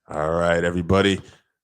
All right, everybody.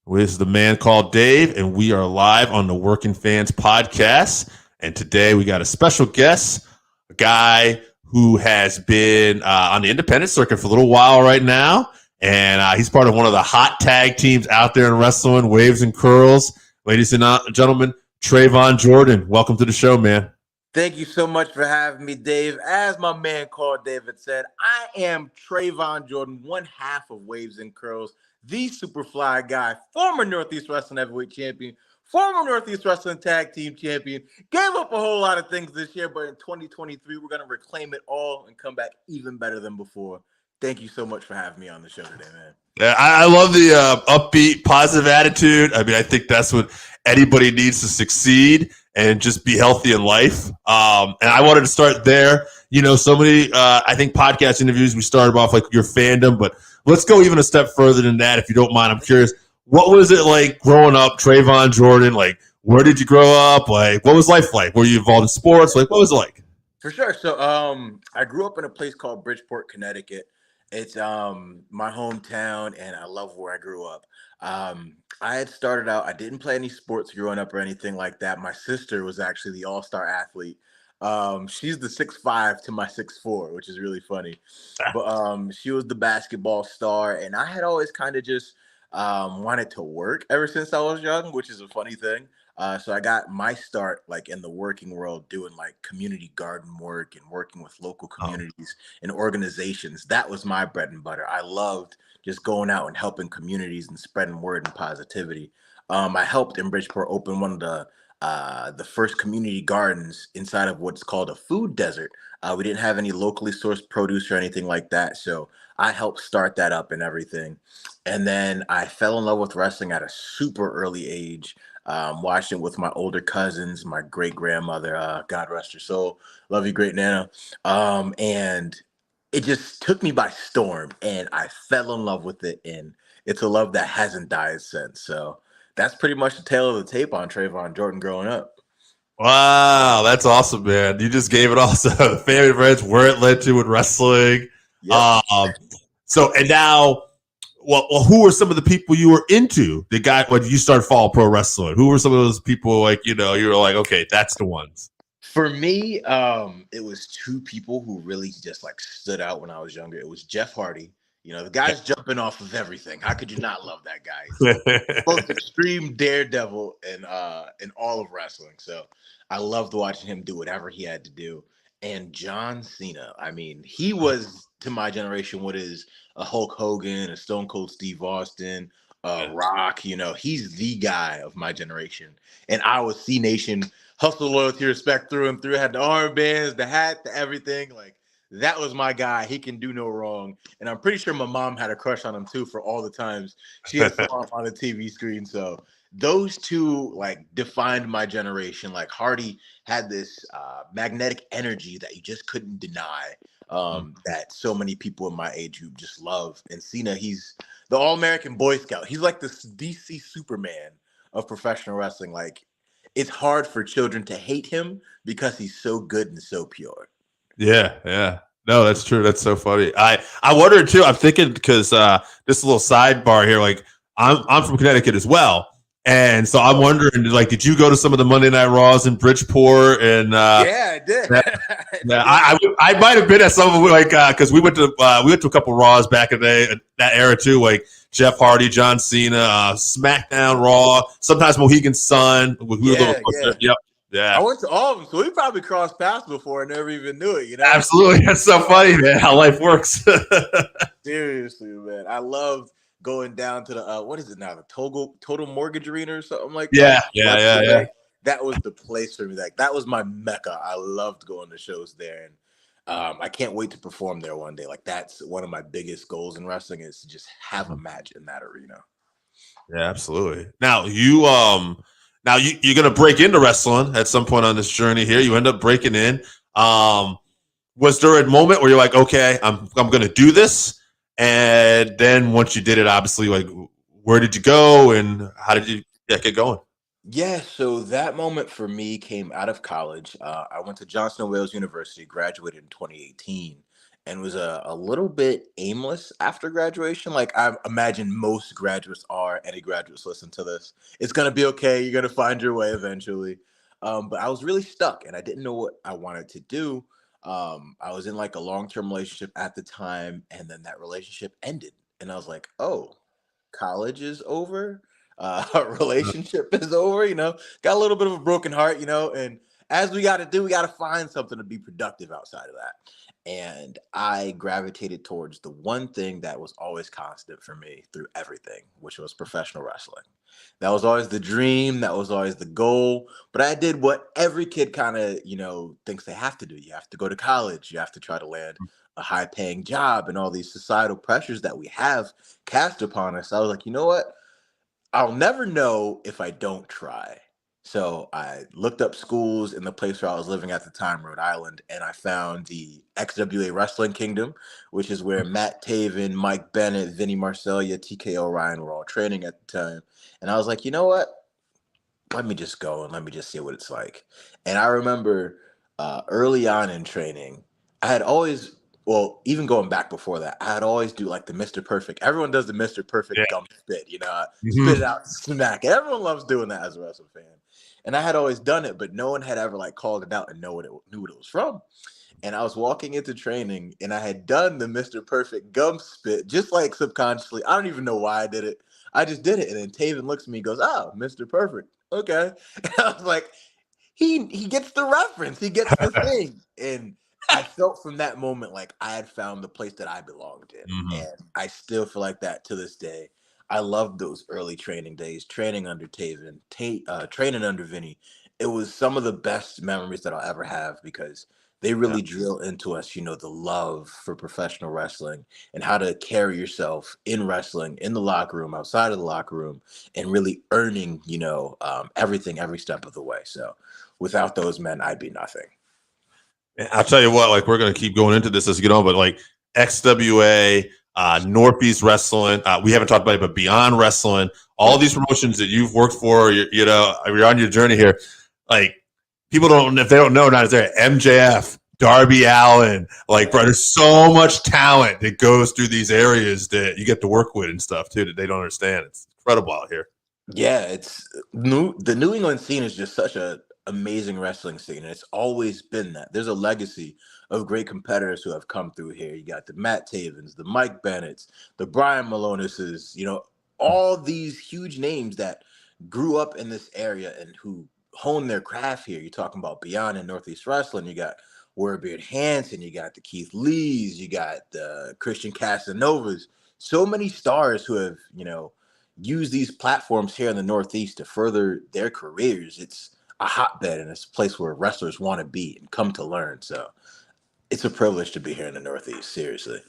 This is the man called Dave, and we are live on the Working Fans podcast. And today we got a special guest, a guy who has been on the independent circuit for a little while right now. And he's part of one of the hot tag teams out there in wrestling, Waves and Curls. Ladies and gentlemen, Traevon Jordan, welcome to the show, man. Thank you so much for having me, Dave. As my man called David said, I am Traevon Jordan, one half of Waves and Curls, the Superfly guy, former Northeast Wrestling Heavyweight Champion, former Northeast Wrestling Tag Team Champion. Gave up a whole lot of things this year, but in 2023, we're going to reclaim it all and come back even better than before. Thank you so much for having me on the show today, man. Yeah, I love the upbeat, positive attitude. I mean, I think that's what anybody needs to succeed and just be healthy in life. And I wanted to start there. You know, so many, I think, podcast interviews, we started off like your fandom, but let's go even a step further than that, if you don't mind. I'm curious, what was it like growing up, Traevon Jordan? Like, where did you grow up? Like, what was life like? Were you involved in sports? Like, what was it like? For sure. So I grew up in a place called Bridgeport, Connecticut. It's my hometown, and I love where I grew up. I had started out, I didn't play any sports growing up or anything like that. My sister was actually the all-star athlete. She's the 6'5" to my 6'4", which is really funny. But she was the basketball star, and I had always kind of just wanted to work ever since I was young, which is a funny thing. So I got my start like in the working world doing like community garden work and working with local communities and organizations. That was my bread and butter. I loved just going out and helping communities and spreading word and positivity. I helped in Bridgeport open one of the first community gardens inside of what's called a food desert. We didn't have any locally sourced produce or anything like that. So I helped start that up and everything. And then I fell in love with wrestling at a super early age. Watching with my older cousins, my great grandmother, God rest her soul, love you, great Nana. And it just took me by storm, and I fell in love with it, and it's a love that hasn't died since. So that's pretty much the tale of the tape on Traevon Jordan growing up. Wow, that's awesome, man. You just gave it all. So the family and friends, where it led to with wrestling. Yep. And now, well, who were some of the people you were into? The guy when you started following pro wrestling, who were some of those people like, you know, you were like, okay, that's the ones. For me, it was two people who really just like stood out when I was younger. It was Jeff Hardy. You know, the guy's jumping off of everything. How could you not love that guy? He's most extreme daredevil in all of wrestling. So I loved watching him do whatever he had to do. And John Cena, I mean, he was to my generation what is a Hulk Hogan, a Stone Cold Steve Austin, Rock. You know, he's the guy of my generation. And I was C Nation, hustle, loyalty, respect through and through. Had the armbands, the hat, the everything. Like that was my guy. He can do no wrong. And I'm pretty sure my mom had a crush on him too for all the times she had saw him on the TV screen. So those two like defined my generation. Like Hardy had this magnetic energy that you just couldn't deny. That so many people in my age group just love. And Cena, he's the All-American Boy Scout. He's like the DC Superman of professional wrestling. Like it's hard for children to hate him because he's so good and so pure. Yeah. No, that's true. That's so funny. I wondered too. I'm thinking because this little sidebar here, like I'm from Connecticut as well. And so I'm wondering, like, did you go to some of the Monday Night Raws in Bridgeport? And yeah, I did. I might have been at some of them, like, because we went to a couple Raws back in that era too, like Jeff Hardy, John Cena, SmackDown, Raw, sometimes Mohegan Sun. Yeah. I went to all of them, so we probably crossed paths before and never even knew it. You know, absolutely. That's so funny, man. How life works. Seriously, man. I loved going down to the what is it now? The Total Mortgage Arena or something like that. Yeah. That was the place for me. Like that was my mecca. I loved going to shows there, and I can't wait to perform there one day. Like that's one of my biggest goals in wrestling is to just have a match in that arena. Yeah, absolutely. Now you're gonna break into wrestling at some point on this journey here. You end up breaking in. Was there a moment where you're like, okay, I'm gonna do this? And then once you did it, obviously, like, where did you go and how did you get going? Yeah, so that moment for me came out of college. I went to Johnson and Wales University, graduated in 2018. and was a little bit aimless after graduation. Like I imagine most graduates are. Any graduates listen to this, it's gonna be okay. You're gonna find your way eventually. But I was really stuck, and I didn't know what I wanted to do. I was in like a long-term relationship at the time, and then that relationship ended, and I was like, oh, college is over. Relationship is over. Got a little bit of a broken heart. And as we got to do, we got to find something to be productive outside of that. And I gravitated towards the one thing that was always constant for me through everything, which was professional wrestling. That was always the dream. That was always the goal. But I did what every kid kind of, thinks they have to do. You have to go to college. You have to try to land a high paying job and all these societal pressures that we have cast upon us. I was like, you know what? I'll never know if I don't try. So I looked up schools in the place where I was living at the time, Rhode Island, and I found the XWA Wrestling Kingdom, which is where Matt Taven, Mike Bennett, Vinny Marcellia, TKO Ryan were all training at the time. And I was like, you know what? Let me just go and let me just see what it's like. And I remember early on in training, I had always, well, even going back before that, I had always do like the Mr. Perfect. Everyone does the Mr. Yeah. Perfect gum spit, spit it Hmm. out, smack it. Everyone loves doing that as a wrestling fan. And I had always done it, but no one had ever like called it out and knew what it was from. And I was walking into training and I had done the Mr. Perfect gum spit, just like subconsciously. I don't even know why I did it. I just did it. And then Taven looks at me and goes, oh, Mr. Perfect. Okay. And I was like, he gets the reference. He gets the thing. And I felt from that moment like I had found the place that I belonged in. Hmm. And I still feel like that to this day. I love those early training days, training under Taven, training under Vinny. It was some of the best memories that I'll ever have because they Yeah. really drill into us, the love for professional wrestling and how to carry yourself in wrestling, in the locker room, outside of the locker room, and really earning, everything every step of the way. So without those men, I'd be nothing. I'll tell you what, like we're gonna keep going into this as we get on, but like XWA, Northeast Wrestling, we haven't talked about it, but Beyond Wrestling, all these promotions that you've worked for, you're on your journey here. Like people don't, if they don't know, not as there, MJF, Darby Allen, like bro, there's so much talent that goes through these areas that you get to work with and stuff too that they don't understand. It's incredible out here. Yeah, it's the New England scene is just such a amazing wrestling scene, and it's always been that. There's a legacy of great competitors who have come through here. You got the Matt Tavens, the Mike Bennett's, the Brian Maloneses, all these huge names that grew up in this area and who honed their craft here. You're talking about Beyond and Northeast Wrestling. You got Warbeard Hanson, you got the Keith Lees, you got the Christian Casanovas. So many stars who have, use these platforms here in the Northeast to further their careers. It's a hotbed and it's a place where wrestlers want to be and come to learn. So it's a privilege to be here in the Northeast. Seriously.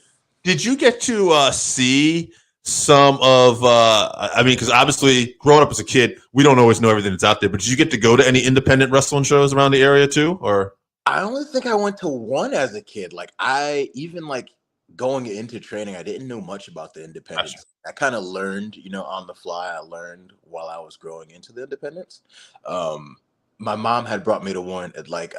Did you get to see some of? I mean, because obviously, growing up as a kid, we don't always know everything that's out there. But did you get to go to any independent wrestling shows around the area too, or? I only think I went to one as a kid. Like I even like going into training, I didn't know much about the Gotcha. independence. I kind of learned, on the fly. I learned while I was growing into the independence. Um, my mom had brought me to one at like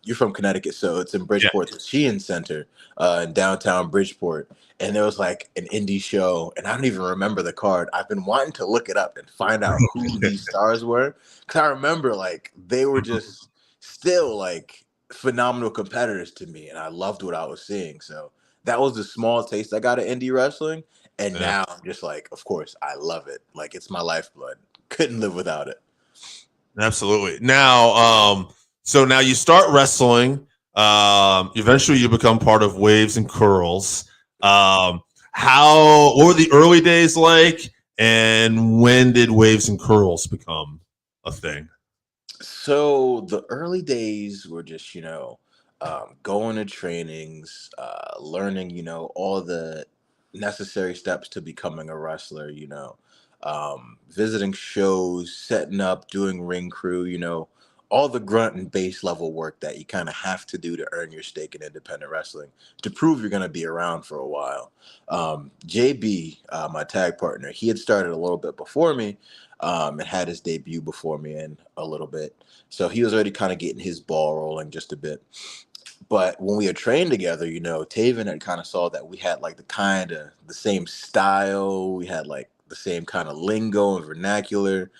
you're from Connecticut, so it's in Yeah. Bridgeport, the Sheehan Center in downtown Bridgeport. And there was like an indie show, and I don't even remember the card. I've been wanting to look it up and find out who these stars were. Cause I remember like they were just still like phenomenal competitors to me, and I loved what I was seeing. So that was the small taste I got of indie wrestling, and Yeah. now I'm just like, of course, I love it. Like it's my lifeblood. Couldn't live without it. Absolutely. Now, so now you start wrestling. Eventually, you become part of Waves and Curls. What were the early days like, and when did Waves and Curls become a thing? So the early days were just, going to trainings, learning, all the necessary steps to becoming a wrestler, visiting shows, setting up, doing ring crew, all the grunt and base level work that you kind of have to do to earn your stake in independent wrestling to prove you're going to be around for a while. JB, my tag partner, he had started a little bit before me and had his debut before me in a little bit. So he was already kind of getting his ball rolling just a bit. But when we had trained together, Taven had kind of saw that we had like the same style. We had like the same kind of lingo and vernacular.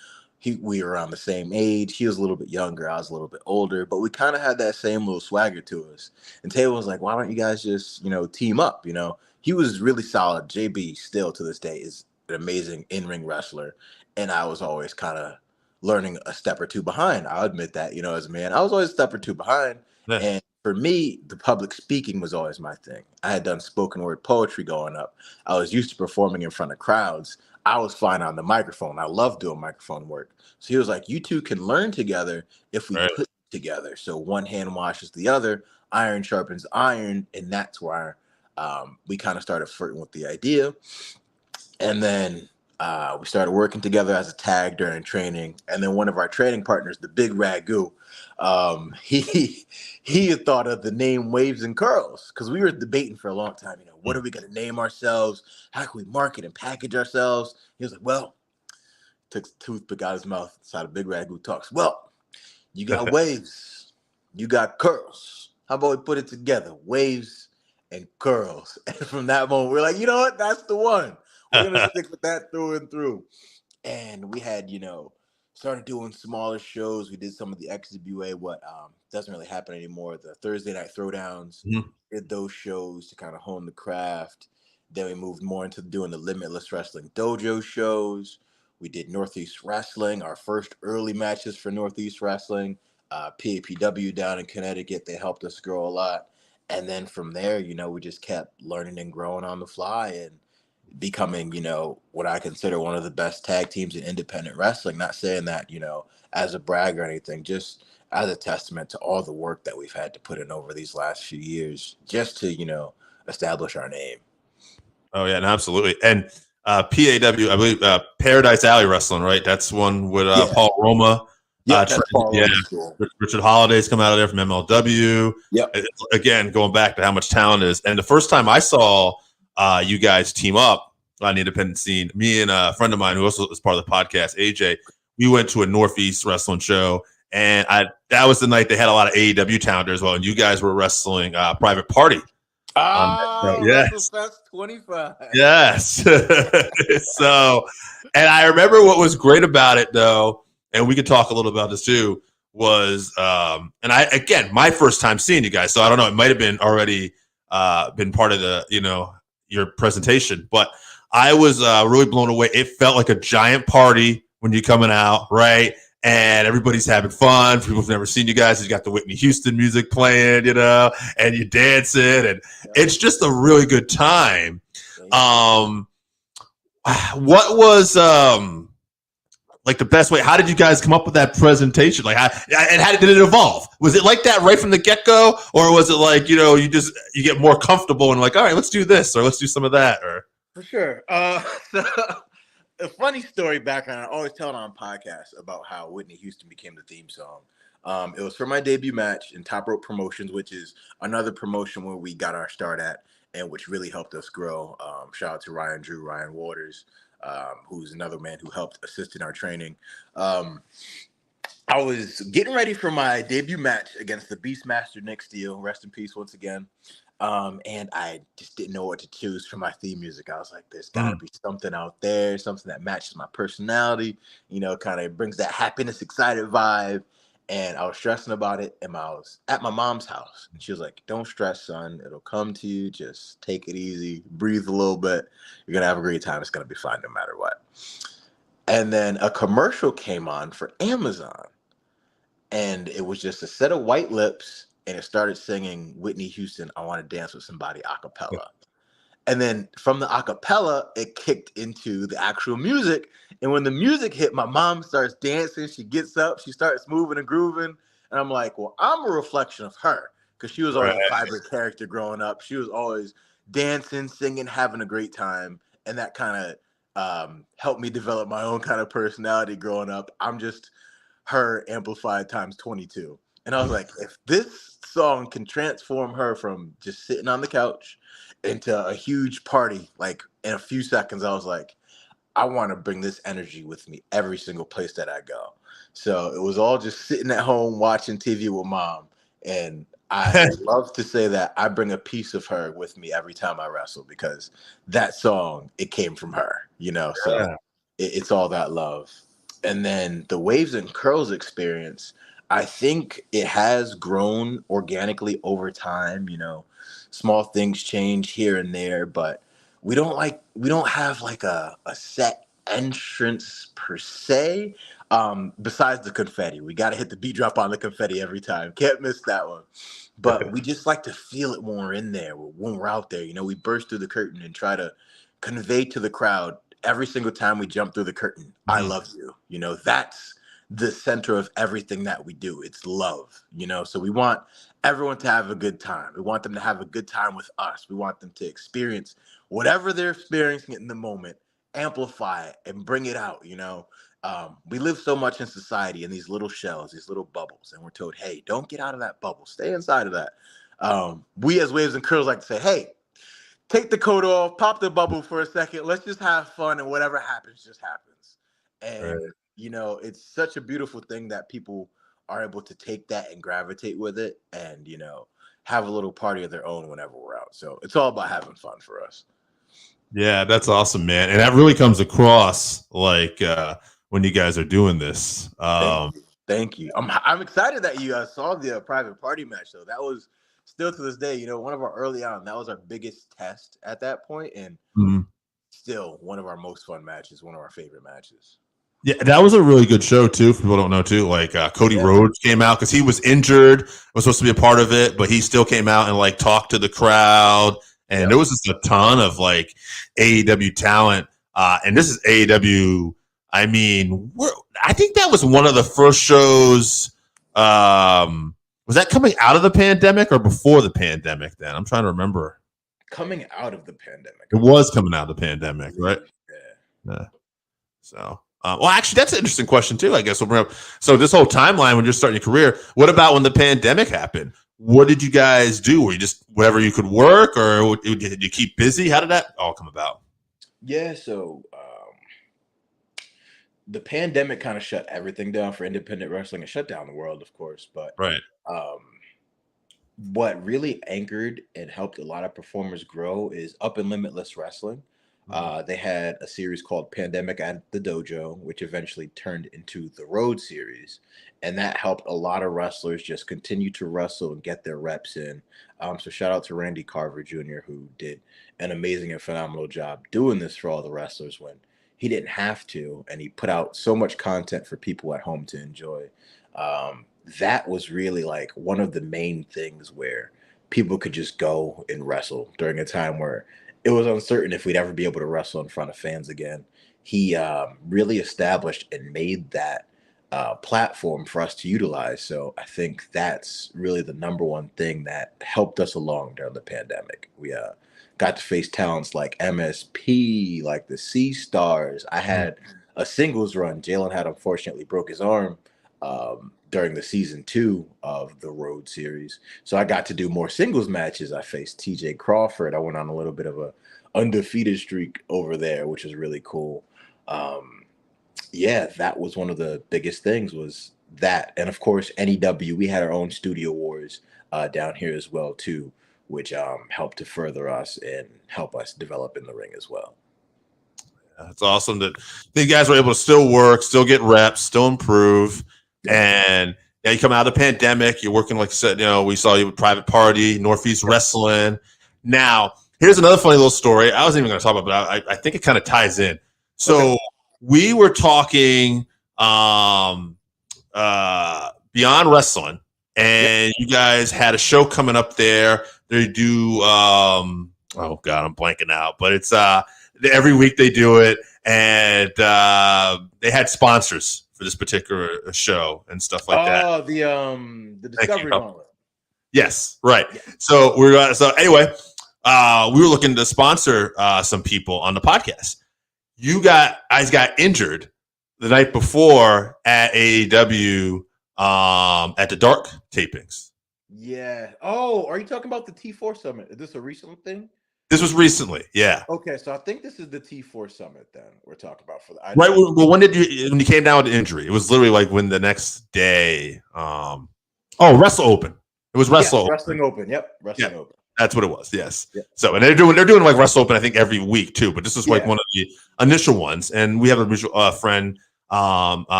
We were around the same age. He was a little bit younger. I was a little bit older, but we kind of had that same little swagger to us. And Taven was like, "Why don't you guys just, team up?" He was really solid. JB still to this day is an amazing in-ring wrestler, and I was always kind of learning a step or two behind. I'll admit that, as a man, I was always a step or two behind. Yeah. And for me, the public speaking was always my thing. I had done spoken word poetry growing up. I was used to performing in front of crowds. I was fine on the microphone. I love doing microphone work. So he was like, "You two can learn together if we Right. put together. So one hand washes the other, iron sharpens iron." And that's where we kind of started flirting with the idea. And then we started working together as a tag during training. And then one of our training partners, the Big Ragu, he he had thought of the name Waves and Curls because we were debating for a long time. What are we going to name ourselves? How can we market and package ourselves? He was like, "Well," took a toothpick out of his mouth. That's how the Big Ragu talks. "Well, you got waves, you got curls. How about we put it together? Waves and curls." And from that moment, we're like, "You know what? That's the one. We're gonna stick with that through and through." And we had, started doing smaller shows. We did some of the XWA, what doesn't really happen anymore. The Thursday night throwdowns. Mhm. Did those shows to kind of hone the craft. Then we moved more into doing the Limitless Wrestling Dojo shows. We did Northeast Wrestling, our first early matches for Northeast Wrestling. PAPW down in Connecticut, they helped us grow a lot. And then from there, we just kept learning and growing on the fly and becoming, what I consider one of the best tag teams in independent wrestling. Not saying that, as a brag or anything, just as a testament to all the work that we've had to put in over these last few years just to, establish our name. Oh yeah, no, absolutely. And PAW, I believe Paradise Alley Wrestling, right? That's one with Yeah. Paul Roma. Yep, that's Paul Yeah, Roman's school. Richard Holiday's come out of there from MLW. Yep. Again, going back to how much talent is. And the first time I saw you guys team up on the independent scene, me and a friend of mine who also is part of the podcast, AJ, we went to a Northeast wrestling show. And that was the night they had a lot of AEW talent there as well. And you guys were wrestling Private Party. WrestleFest 25. Yes. So, and I remember what was great about it though, and we could talk a little about this too, was and I again my first time seeing you guys, so I don't know, it might have been already been part of the, your presentation, but I was really blown away. It felt like a giant party when you're coming out, right? And everybody's having fun. For people who've never seen you guys, you got the Whitney Houston music playing, and you dancing, and it's just a really good time. What was like the best way? How did you guys come up with that presentation? Like, how did it evolve? Was it like that right from the get go, or was it like you get more comfortable and like, all right, let's do this or let's do some of that? Or for sure. So, a funny story background. I always tell it on podcasts about how Whitney Houston became the theme song. It was for my debut match in Top Rope Promotions, which is another promotion where we got our start at and which really helped us grow. Shout out to Ryan Waters, who's another man who helped assist in our training. I was getting ready for my debut match against the Beastmaster Nick Steele. Rest in peace once again. And I just didn't know what to choose for my theme music. I was like, there's got to be something out there, something that matches my personality, kind of brings that happiness, excited vibe. And I was stressing about it. And I was at my mom's house. And she was like, "Don't stress, son. It'll come to you. Just take it easy. Breathe a little bit. You're going to have a great time. It's going to be fine no matter what." And then a commercial came on for Amazon. And it was just a set of white lips. And it started singing Whitney Houston, "I Want to Dance with Somebody" a cappella. And then from the a cappella, it kicked into the actual music. And when the music hit, my mom starts dancing. She gets up, she starts moving and grooving. And I'm like, well, I'm a reflection of her because she was always a vibrant character growing up. She was always dancing, singing, having a great time. And that kind of helped me develop my own kind of personality growing up. I'm just her amplified times 22. And I was like, if this song can transform her from just sitting on the couch into a huge party, like in a few seconds, I was like, I want to bring this energy with me every single place that I go. So it was all just sitting at home watching TV with mom. And I love to say that I bring a piece of her with me every time I wrestle because that song, it came from her, so Yeah. it's all that love. And then the Waves and Curls experience, I think it has grown organically over time, small things change here and there, but we don't have like a set entrance per se. Besides the confetti, we got to hit the beat drop on the confetti every time. Can't miss that one. But we just like to feel it when we're in there, when we're out there. We burst through the curtain and try to convey to the crowd every single time we jump through the curtain, I Mhm. love you. That's the center of everything that we do. It's love, So we want everyone to have a good time. We want them to have a good time with us. We want them to experience whatever they're experiencing in the moment, amplify it and bring it out, we live so much in society in these little shells, these little bubbles, and we're told, hey, don't get out of that bubble. Stay inside of that. We as Waves and Curls like to say, hey, take the coat off, pop the bubble for a second. Let's just have fun, and whatever happens, just happens. Right. And it's such a beautiful thing that people are able to take that and gravitate with it, and have a little party of their own whenever we're out. So it's all about having fun for us. Yeah, that's awesome, man. And that really comes across like when you guys are doing this. Thank you, thank you. I'm excited that you saw the private party match though. That was still to this day, one of our early on. That was our biggest test at that point, and Mhm. still one of our most fun matches, one of our favorite matches. Yeah, that was a really good show too. For people who don't know too, like Cody Yeah. Rhodes came out because he was injured, was supposed to be a part of it, but he still came out and like talked to the crowd. And Yep. there was just a ton of like AEW talent. And this is AEW. I mean, I think that was one of the first shows. Was that coming out of the pandemic or before the pandemic? Then I'm trying to remember. Coming out of the pandemic, It I was coming out of the pandemic, right? believe. Yeah. Yeah. So, well, actually, that's an interesting question too. I guess we'll bring up. So, this whole timeline when you're starting your career, what about when the pandemic happened? What did you guys do? Were you just whatever you could work, or did you keep busy? How did that all come about? Yeah. So the pandemic kind of shut everything down for independent wrestling and shut down the world, of course. But Right. um, what really anchored and helped a lot of performers grow is Up and Limitless Wrestling. Mhm. They had a series called Pandemic at the Dojo, which eventually turned into the Road series. And that helped a lot of wrestlers just continue to wrestle and get their reps in. So, shout out to Randy Carver Jr., who did an amazing and phenomenal job doing this for all the wrestlers when he didn't have to. And he put out so much content for people at home to enjoy. That was really like one of the main things where people could just go and wrestle during a time where it was uncertain if we'd ever be able to wrestle in front of fans again. He really established and made that platform for us to utilize. So I think that's really the number one thing that helped us along during the pandemic. We got to face talents like MSP, like the Sea Stars. I had a singles run. Jalen had unfortunately broke his arm during the season 2 of the Road series. So I got to do more singles matches. I faced TJ Crawford. I went on a little bit of a undefeated streak over there, which was really cool. Yeah, that was one of the biggest things was that. And of course, NEW, we had our own studio wars down here as well too, which helped to further us and help us develop in the ring as well. It's awesome that you guys were able to still work, still get reps, still improve. Yep. And yeah, you come out of the pandemic, you're working, like I said, we saw you with Private Party, Northeast Wrestling. Now, here's another funny little story. I wasn't even going to talk about, but I think it kind of ties in. So we were talking Beyond Wrestling, and you guys had a show coming up there. They do, oh God, I'm blanking out, but it's every week they do it, and they had sponsors for this particular show and stuff like that. Oh, the Discovery Gauntlet. Yes, right. Yeah. So anyway, we were looking to sponsor some people on the podcast. I got injured the night before at AEW at the Dark tapings. Yeah. Oh, are you talking about the T4 Summit? Is this a recent thing? This was recently, yeah. Okay, so I think this is the T4 Summit then we're talking about for the Right. Well, when you came down with the injury? It was literally like when the next day. Wrestle Open. It was Yes, Wrestle. Wrestling Open. Yep, Yeah, Wrestling Open. that's what it was. Yes. Yep. So, and they're doing like Wrestle Open, I think, every week too. But this is like Yeah. one of the initial ones. And we have a mutual friend,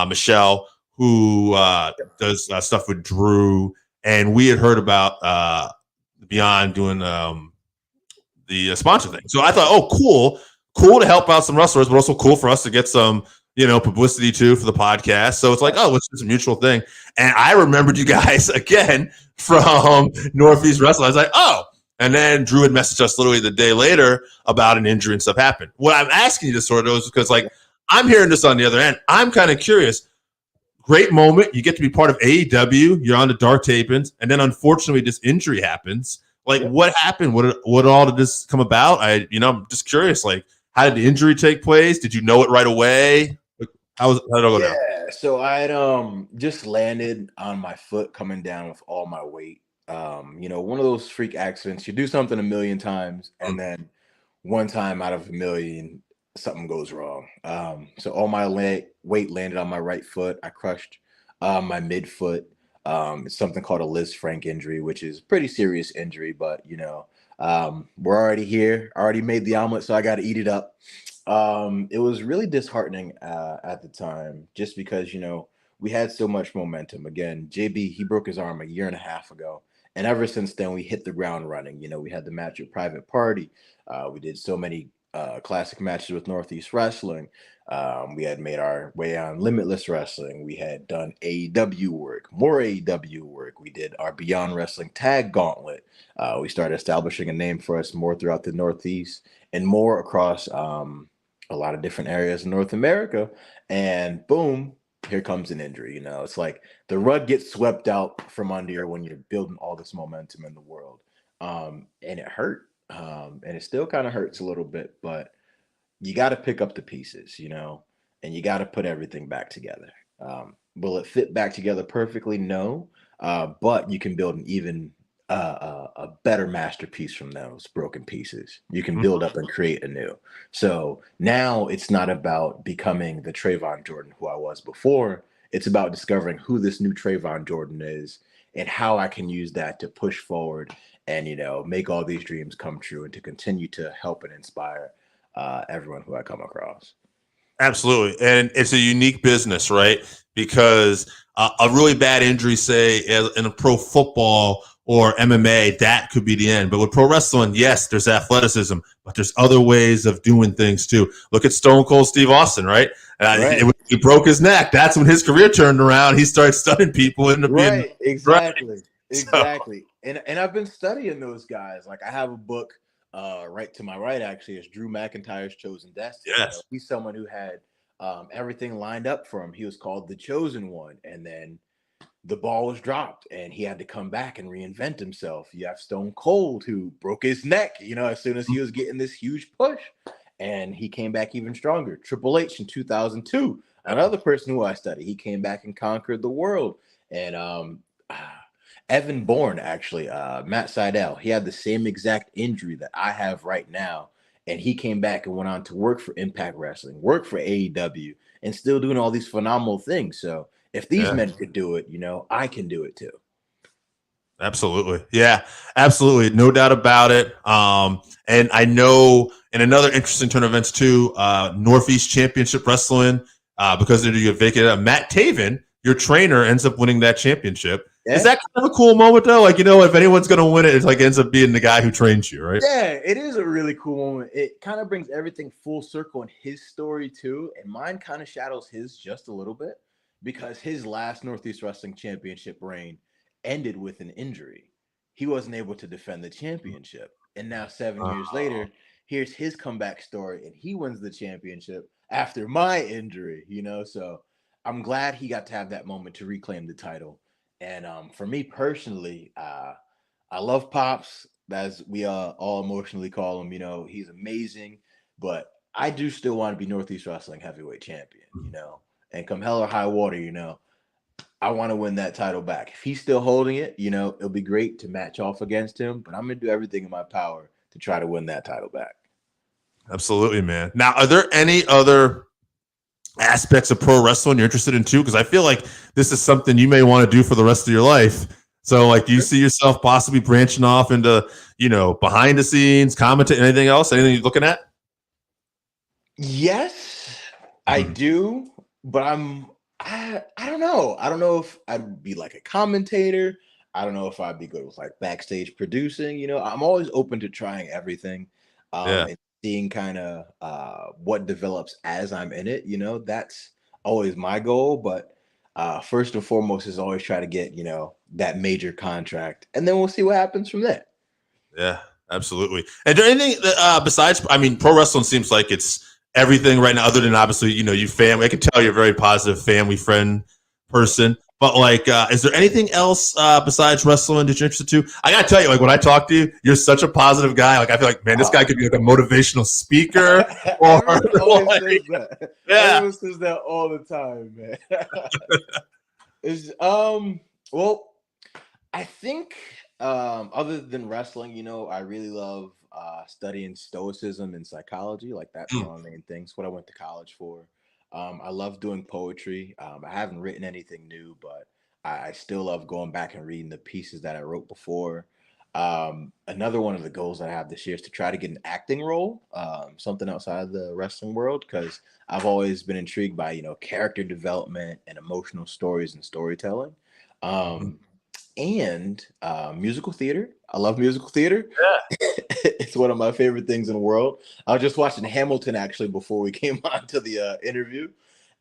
Michelle, who does stuff with Drew, and we had heard about Beyond doing the sponsor thing. So I thought, oh, cool to help out some wrestlers, but also cool for us to get some, publicity too for the podcast. So it's like, oh, it's a mutual thing. And I remembered you guys again from Northeast Wrestling. I was like, oh. And then Drew had messaged us literally the day later about an injury and stuff happened. What I'm asking you to sort of is because, like, I'm hearing this on the other end. I'm kind of curious. Great moment. You get to be part of AEW. You're on the dark tapings. And then, unfortunately, this injury happens. Like, what happened? What all did this come about? I'm just curious. Like, how did the injury take place? Did you know it right away? How did it go down? Yeah, so I'd just landed on my foot coming down with all my weight. One of those freak accidents. You do something a million times, and then one time out of a million, something goes wrong. So all my weight landed on my right foot. I crushed my midfoot. It's something called a Liz Frank injury, which is a pretty serious injury, but we're already here. I already made the omelet, so I got to eat it up. It was really disheartening at the time, just because we had so much momentum. Again, JB, he broke his arm a year and a half ago, and ever since then we hit the ground running. We had the match with Private Party. We did so many classic matches with Northeast Wrestling. We had made our way on Limitless Wrestling. We had done AEW work, more AEW work. We did our Beyond Wrestling Tag Gauntlet. We started establishing a name for us more throughout the Northeast and more across a lot of different areas in North America. And boom, here comes an injury. It's like the rug gets swept out from under you when you're building all this momentum in the world. And it hurt. And it still kind of hurts a little bit, but you got to pick up the pieces, and you got to put everything back together. Will it fit back together perfectly? No. But you can build an even a better masterpiece from those broken pieces. You can build up and create anew. So now it's not about becoming the Traevon Jordan who I was before. It's about discovering who this new Traevon Jordan is and how I can use that to push forward and, make all these dreams come true and to continue to help and inspire everyone who I come across. Absolutely. And it's a unique business, right? Because a really bad injury, say in a pro football or MMA, that could be the end. But with pro wrestling, yes, there's athleticism, but there's other ways of doing things too. Look at Stone Cold Steve Austin, right? Right. He broke his neck. That's when his career turned around. He started stunning people. Right. Exactly. Right. Exactly. And I've been studying those guys. Like, I have a book right to my right, actually, is Drew McIntyre's Chosen Destiny. Yes. He's someone who had everything lined up for him. He was called the Chosen One, and then the ball was dropped and he had to come back and reinvent himself. You have Stone Cold, who broke his neck, as soon as he was getting this huge push, and he came back even stronger. Triple H in 2002, another person who I study, he came back and conquered the world. And Evan Bourne, actually, Matt Sydal, he had the same exact injury that I have right now. And he came back and went on to work for Impact Wrestling, work for AEW, and still doing all these phenomenal things. So if these men could do it, I can do it too. Absolutely. Yeah, absolutely. No doubt about it. And I know in another interesting turn of events too, Northeast Championship Wrestling, because you get vacated, Matt Taven, your trainer, ends up winning that championship. Yeah. Is that kind of a cool moment though? Like, if anyone's going to win it, it's like ends up being the guy who trains you, right? Yeah, it is a really cool moment. It kind of brings everything full circle in his story too. And mine kind of shadows his just a little bit, because his last Northeast Wrestling Championship reign ended with an injury. He wasn't able to defend the championship. And now 7 years later, here's his comeback story, and he wins the championship after my injury, So I'm glad he got to have that moment to reclaim the title. And for me personally, I love Pops, as we all emotionally call him. He's amazing, but I do still want to be Northeast Wrestling heavyweight champion, and come hell or high water, I want to win that title back. If he's still holding it, it'll be great to match off against him, but I'm going to do everything in my power to try to win that title back. Absolutely, man. Now, are there any other aspects of pro wrestling you're interested in too? Because I feel like this is something you may want to do for the rest of your life. So, like, do you see yourself possibly branching off into, behind the scenes, commenting, anything else? Anything you're looking at? Yes, I Mhm. do, but I don't know. I don't know if I'd be like a commentator. I don't know if I'd be good with like backstage producing. I'm always open to trying everything, Yeah. and seeing kind of what develops as I'm in it. That's always my goal. But first and foremost is always try to get that major contract, and then we'll see what happens from there. Yeah, absolutely. And do anything besides? I mean, pro wrestling seems like it's everything right now, other than obviously, you family. I can tell you're a very positive family friend person. But like, is there anything else besides wrestling that you're interested to? I gotta tell you, like when I talk to you, you're such a positive guy. Like I feel like, man, this guy could be like a motivational speaker, or Everyone always like, says that. yeah. Everyone says that all the time, man. Is well, I think other than wrestling, I really love studying stoicism and psychology. Like that's Mm, one of the main things. What I went to college for. I love doing poetry. I haven't written anything new, but I still love going back and reading the pieces that I wrote before. Another one of the goals that I have this year is to try to get an acting role, something outside the wrestling world, because I've always been intrigued by character development and emotional stories and storytelling. mhm. Um, and musical theater. I love musical theater. Yeah. It's one of my favorite things in the world. I was just watching Hamilton actually before we came on to the interview.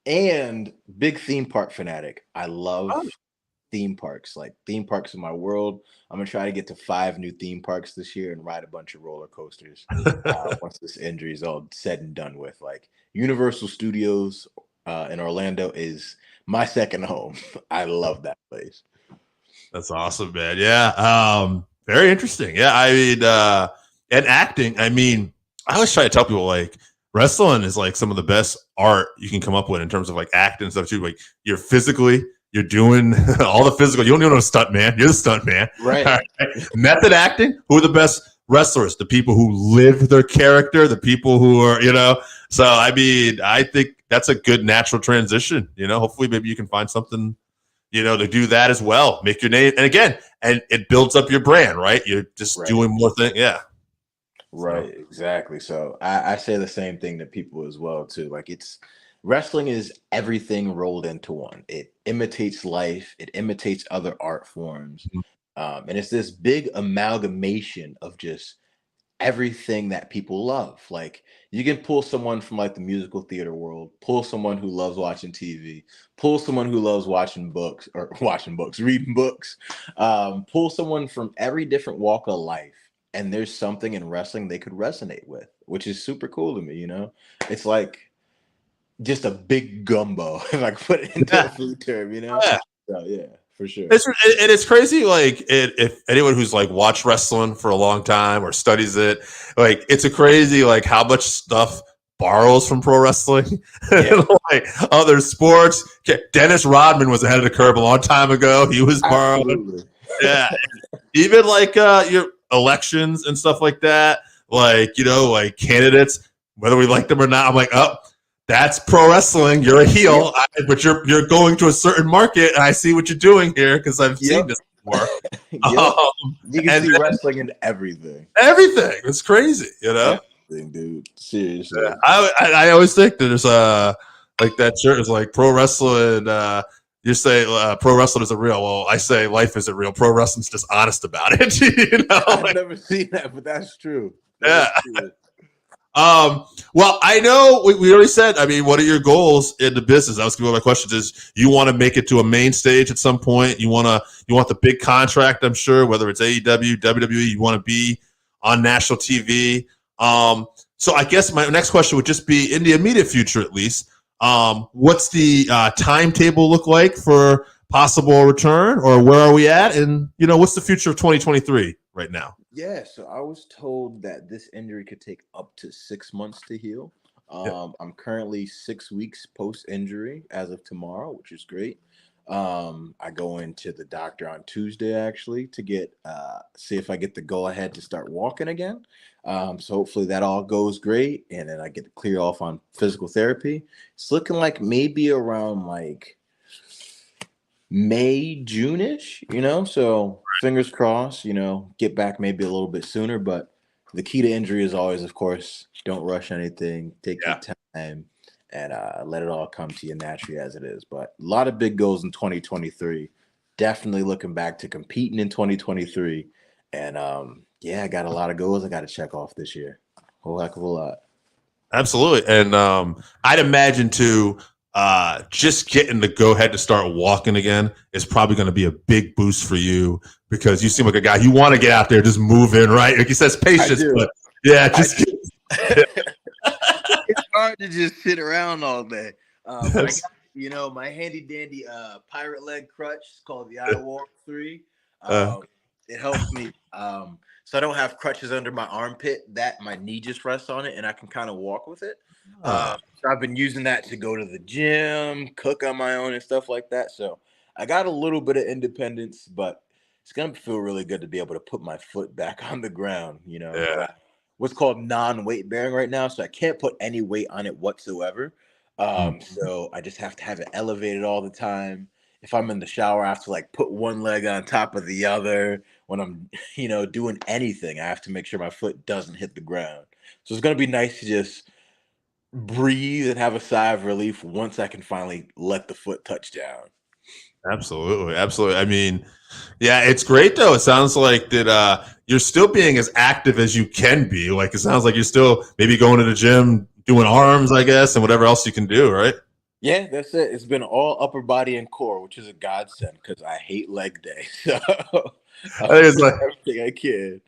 And big theme park fanatic. I love Oh, theme parks. Like theme parks in my world. I'm gonna try to get to 5 new theme parks this year and ride a bunch of roller coasters. Once this injury is all said and done with, like Universal Studios in Orlando is my second home. I love that place. That's awesome, man. Yeah. Very interesting. Yeah. I mean, and acting, I mean, I always try to tell people like wrestling is like some of the best art you can come up with in terms of like acting and stuff too. Like you're doing all the physical. You don't even know a stunt man. You're the stunt man. Right. All right. Method acting. Who are the best wrestlers? The people who live their character, the people who are, so I mean, I think that's a good natural transition. Hopefully maybe you can find something to do that as well. Make your name. And again, and it builds up your brand, right? You're just Right. doing more things. Yeah. So, Right, exactly. So I say the same thing to people as well too. Like it's wrestling is everything rolled into one. It imitates life. It imitates other art forms, mhm. and it's this big amalgamation of just everything that people love. Like you can pull someone from like the musical theater world, pull someone who loves watching TV, pull someone who loves watching books or watching books, reading books, pull someone from every different walk of life. And there's something in wrestling they could resonate with, which is super cool to me. It's like just a big gumbo, if I could put it into a Yeah. food term. Yeah. So yeah, for sure. It's crazy. Like if anyone who's like watched wrestling for a long time or studies it, like it's a crazy like how much stuff borrows from pro wrestling Yeah, and like other sports. Dennis Rodman was ahead of the curve a long time ago. He was borrowed. absolutely. Yeah, even like your elections and stuff like that, like like candidates, whether we like them or not. I'm like, oh, that's pro wrestling. You're a heel, Yep. but you're going to a certain market, and I see what you're doing here because I've seen Yep. this before. Yep. You can And see wrestling in everything. everything, it's crazy. Everything, dude. Seriously. I always think that there's like that shirt is like pro wrestling. You say pro wrestling isn't real. Well, I say life isn't real. Pro wrestling's just honest about it. I've Like, never seen that, but that's true. That is yeah. true. Well, I know we already said. I mean, what are your goals in the business? That was one of my questions. Is you want to make it to a main stage at some point? You want the big contract? I'm sure, whether it's AEW, WWE, you want to be on national TV. So I guess my next question would just be in the immediate future, at least. What's the timetable look like for possible return, or where are we at? And what's the future of 2023 right now? Yeah, so I was told that this injury could take up to 6 months to heal. Yeah. I'm currently 6 weeks post injury as of tomorrow, which is great. I go into the doctor on Tuesday actually to get see if I get the go ahead to start walking again. So hopefully that all goes great, and then I get to clear off on physical therapy. It's looking like maybe around like May, June-ish, so fingers crossed, get back maybe a little bit sooner. But the key to injury is always, of course, don't rush anything, take your Yeah, time, and let it all come to you naturally as it is. But a lot of big goals in 2023. Definitely looking back to competing in 2023. And yeah, I got a lot of goals I got to check off this year. Whole heck of a lot. absolutely. And I'd imagine too, just getting the go ahead to start walking again is probably going to be a big boost for you because you seem like a guy you want to get out there, just move in, right? Like he says, I patience, do. but yeah, I just do. It's hard to just sit around all day. But I get. got, my handy dandy pirate leg crutch. It's called the I Walk 3. uh, It helps me. So I don't have crutches under my armpit that my knee just rests on it and I can kind of walk with it. uh, So I've been using that to go to the gym, cook on my own and stuff like that. So I got a little bit of independence, but it's gonna feel really good to be able to put my foot back on the ground, because yeah. I what's called non-weight bearing right now, so I can't put any weight on it whatsoever. Mm. So I just have to have it elevated all the time. If I'm in the shower, I have to like put one leg on top of the other. When I'm, doing anything, I have to make sure my foot doesn't hit the ground. So it's gonna be nice to just breathe and have a sigh of relief once I can finally let the foot touch down. Absolutely, absolutely. I mean, yeah, it's great though. It sounds like that you're still being as active as you can be. Like it sounds like you're still maybe going to the gym, doing arms, I guess, and whatever else you can do, right? Yeah, that's it. It's been all upper body and core, which is a godsend because I hate leg day. So I think I'm it's doing like everything I can.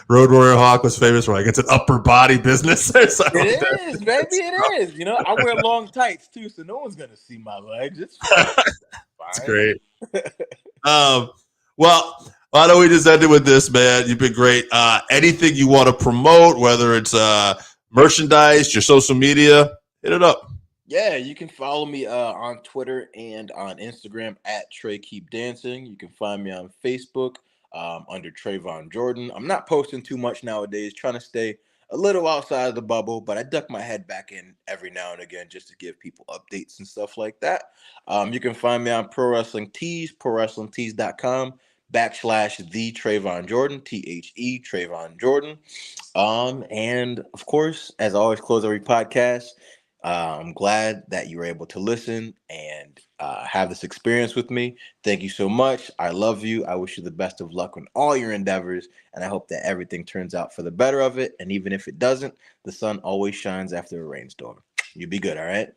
Road Warrior Hawk was famous for like it's an upper body business or something like It that. is, baby. It is. I wear long tights too, so no one's gonna see my legs. It's fine. It's Fine. great. Um, well, why don't we just end it with this, man? You've been great. Anything you want to promote, whether it's merchandise, your social media, hit it up. Yeah, you can follow me on Twitter and on Instagram at Trey Keep Dancing. You can find me on Facebook under Traevon Jordan. I'm not posting too much nowadays, trying to stay a little outside of the bubble, but I duck my head back in every now and again just to give people updates and stuff like that. You can find me on Pro Wrestling Tees, prowrestlingtees.com/the Traevon Jordan, Trayvon Jordan. And of course, as I always close every podcast, I'm glad that you were able to listen and have this experience with me. Thank you so much. I love you. I wish you the best of luck in all your endeavors, and I hope that everything turns out for the better of it. And even if it doesn't, the sun always shines after a rainstorm. You be good, all right?